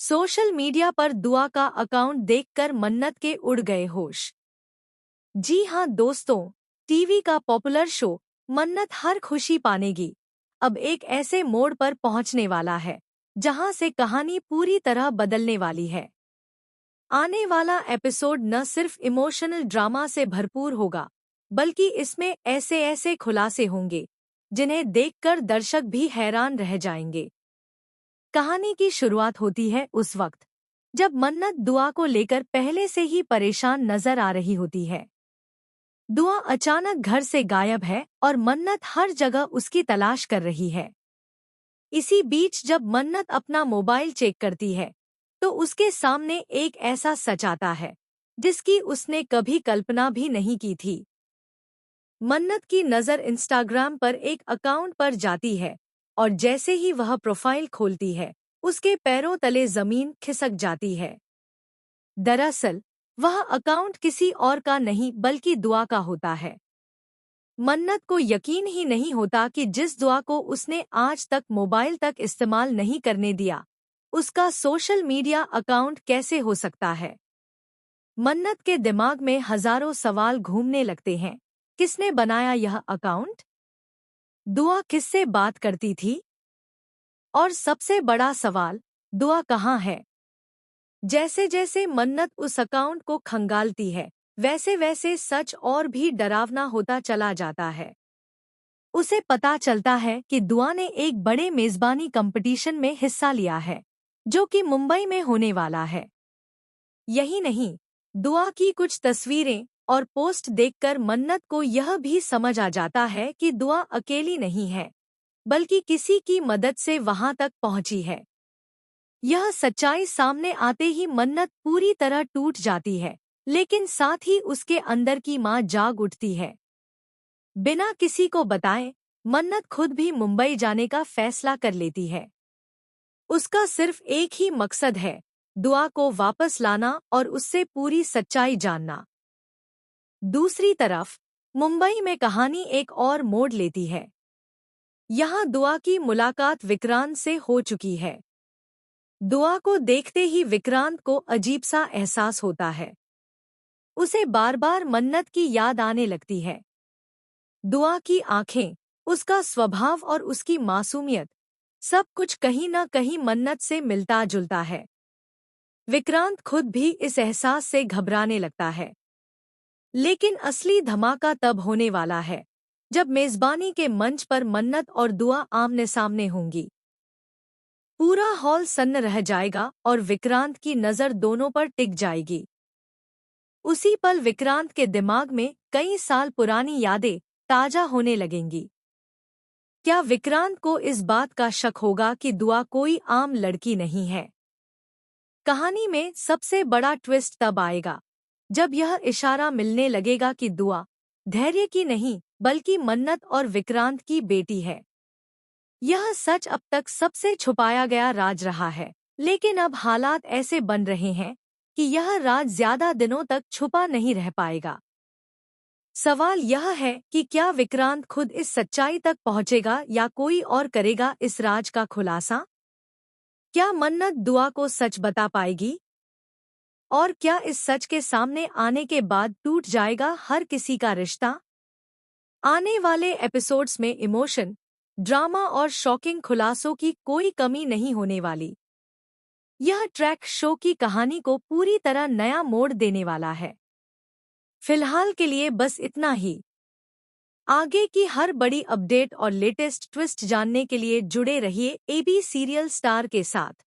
Social media पर दुआ का अकाउंट देखकर मन्नत के उड़ गए होश। जी हां दोस्तों, टीवी का पॉपुलर शो मन्नत हर खुशी पानेगी अब एक ऐसे मोड़ पर पहुंचने वाला है जहां से कहानी पूरी तरह बदलने वाली है। आने वाला एपिसोड न सिर्फ इमोशनल ड्रामा से भरपूर होगा, बल्कि इसमें ऐसे ऐसे खुलासे होंगे जिन्हें देखकर दर्शक भी हैरान रह जाएंगे। कहानी की शुरुआत होती है उस वक्त जब मन्नत दुआ को लेकर पहले से ही परेशान नजर आ रही होती है। दुआ अचानक घर से गायब है और मन्नत हर जगह उसकी तलाश कर रही है। इसी बीच जब मन्नत अपना मोबाइल चेक करती है तो उसके सामने एक ऐसा सच आता है जिसकी उसने कभी कल्पना भी नहीं की थी। मन्नत की नज़र इंस्टाग्राम पर एक अकाउंट पर जाती है और जैसे ही वह प्रोफाइल खोलती है उसके पैरों तले जमीन खिसक जाती है। दरअसल वह अकाउंट किसी और का नहीं बल्कि दुआ का होता है। मन्नत को यकीन ही नहीं होता कि जिस दुआ को उसने आज तक मोबाइल तक इस्तेमाल नहीं करने दिया, उसका सोशल मीडिया अकाउंट कैसे हो सकता है। मन्नत के दिमाग में हजारों सवाल घूमने लगते हैं। किसने बनाया यह अकाउंट? दुआ किससे बात करती थी? और सबसे बड़ा सवाल, दुआ कहाँ है? जैसे जैसे मन्नत उस अकाउंट को खंगालती है, वैसे वैसे सच और भी डरावना होता चला जाता है। उसे पता चलता है कि दुआ ने एक बड़े मेजबानी कंपटीशन में हिस्सा लिया है, जो कि मुंबई में होने वाला है। यही नहीं, दुआ की कुछ तस्वीरें और पोस्ट देखकर मन्नत को यह भी समझ आ जाता है कि दुआ अकेली नहीं है, बल्कि किसी की मदद से वहां तक पहुंची है। यह सच्चाई सामने आते ही मन्नत पूरी तरह टूट जाती है, लेकिन साथ ही उसके अंदर की मां जाग उठती है। बिना किसी को बताए मन्नत खुद भी मुंबई जाने का फैसला कर लेती है। उसका सिर्फ एक ही मकसद है, दुआ को वापस लाना और उससे पूरी सच्चाई जानना। दूसरी तरफ मुंबई में कहानी एक और मोड़ लेती है। यहाँ दुआ की मुलाकात विक्रांत से हो चुकी है। दुआ को देखते ही विक्रांत को अजीब सा एहसास होता है। उसे बार बार मन्नत की याद आने लगती है। दुआ की आंखें, उसका स्वभाव और उसकी मासूमियत, सब कुछ कहीं न कहीं मन्नत से मिलता जुलता है। विक्रांत खुद भी इस एहसास से घबराने लगता है। लेकिन असली धमाका तब होने वाला है जब मेजबानी के मंच पर मन्नत और दुआ आमने सामने होंगी। पूरा हॉल सन्न रह जाएगा और विक्रांत की नज़र दोनों पर टिक जाएगी। उसी पल विक्रांत के दिमाग में कई साल पुरानी यादें ताजा होने लगेंगी। क्या विक्रांत को इस बात का शक होगा कि दुआ कोई आम लड़की नहीं है? कहानी में सबसे बड़ा ट्विस्ट तब आएगा जब यह इशारा मिलने लगेगा कि दुआ धैर्य की नहीं बल्कि मन्नत और विक्रांत की बेटी है। यह सच अब तक सबसे छुपाया गया राज रहा है, लेकिन अब हालात ऐसे बन रहे हैं कि यह राज ज्यादा दिनों तक छुपा नहीं रह पाएगा। सवाल यह है कि क्या विक्रांत खुद इस सच्चाई तक पहुंचेगा या कोई और करेगा इस राज का खुलासा? क्या मन्नत दुआ को सच बता पाएगी? और क्या इस सच के सामने आने के बाद टूट जाएगा हर किसी का रिश्ता? आने वाले एपिसोड्स में इमोशन, ड्रामा और शॉकिंग खुलासों की कोई कमी नहीं होने वाली। यह ट्रैक शो की कहानी को पूरी तरह नया मोड़ देने वाला है। फिलहाल के लिए बस इतना ही। आगे की हर बड़ी अपडेट और लेटेस्ट ट्विस्ट जानने के लिए जुड़े रहिए एबी सीरियल स्टार के साथ।